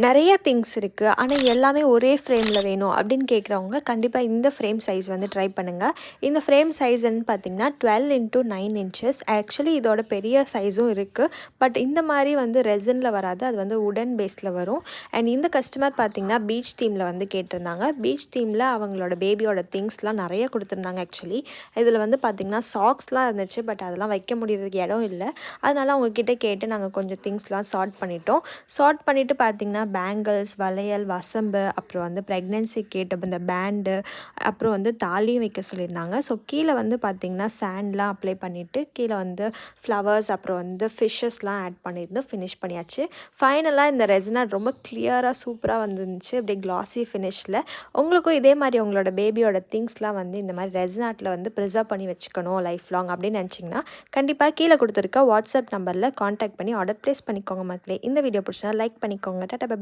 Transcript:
நிறைய திங்ஸ் இருக்குது ஆனால் எல்லாமே ஒரே ஃப்ரேமில் வேணும் அப்படின்னு கேட்குறவங்க கண்டிப்பாக இந்த ஃப்ரேம் சைஸ் வந்து ட்ரை பண்ணுங்கள். இந்த ஃப்ரேம் சைஸ்ன்னு பார்த்தீங்கன்னா 12x9 inches. ஆக்சுவலி இதோட பெரிய சைஸும் இருக்குது. பட் இந்த மாதிரி வந்து ரெசனில் வராது, அது வந்து உடன் பேஸில் வரும். அண்ட் இந்த கஸ்டமர் பார்த்தீங்கன்னா பீச் தீமில் வந்து கேட்டிருந்தாங்க. பீச் தீமில் அவங்களோட பேபியோட திங்ஸ்லாம் நிறைய கொடுத்துருந்தாங்க. ஆக்சுவலி இதில் வந்து பார்த்திங்கன்னா சாக்ஸ்லாம் இருந்துச்சு, பட் அதெல்லாம் வைக்க முடியறதுக்கு இடம் இல்லை. அதனால் அவங்கக்கிட்ட கேட்டு நாங்கள் கொஞ்சம் திங்ஸ்லாம் சார்ட் பண்ணிவிட்டு பார்த்திங்கன்னா பேங்கிள்ஸ், வளையல், வசம்பு, அப்புறம் வந்து ப்ரெக்னென்சி கிட், இந்த பேண்டு, அப்புறம் வந்து தாலியும் வைக்க சொல்லியிருந்தாங்க. ஸோ கீழே வந்து பார்த்திங்கன்னா சாண்ட்லாம் அப்ளை பண்ணிவிட்டு கீழே வந்து ஃப்ளவர்ஸ், அப்புறம் வந்து ஃபிஷ்ஷஸ்லாம் ஆட் பண்ணியிருந்து ஃபினிஷ் பண்ணியாச்சு. ஃபைனலாக இந்த ரெசினாட் ரொம்ப கிளியராக சூப்பராக வந்துருந்துச்சு, அப்படியே கிளாஸி ஃபினிஷில். உங்களுக்கும் இதே மாதிரி உங்களோட பேபியோட திங்ஸ்லாம் வந்து இந்த மாதிரி ரெசினாட்டில் வந்து ப்ரிசர்வ் பண்ணி வச்சுக்கணும் லைஃப் லாங் அப்படின்னு நினச்சிங்கன்னா கண்டிப்பாக கீழே கொடுத்துருக்க வாட்ஸ்அப் நம்பரில் காண்டாக்ட் பண்ணி ஆர்டர் ப்ளேஸ் பண்ணிக்கோங்க மக்களே. இந்த வீடியோ பிடிச்சா லைக் பண்ணிக்கோங்க. டாடா.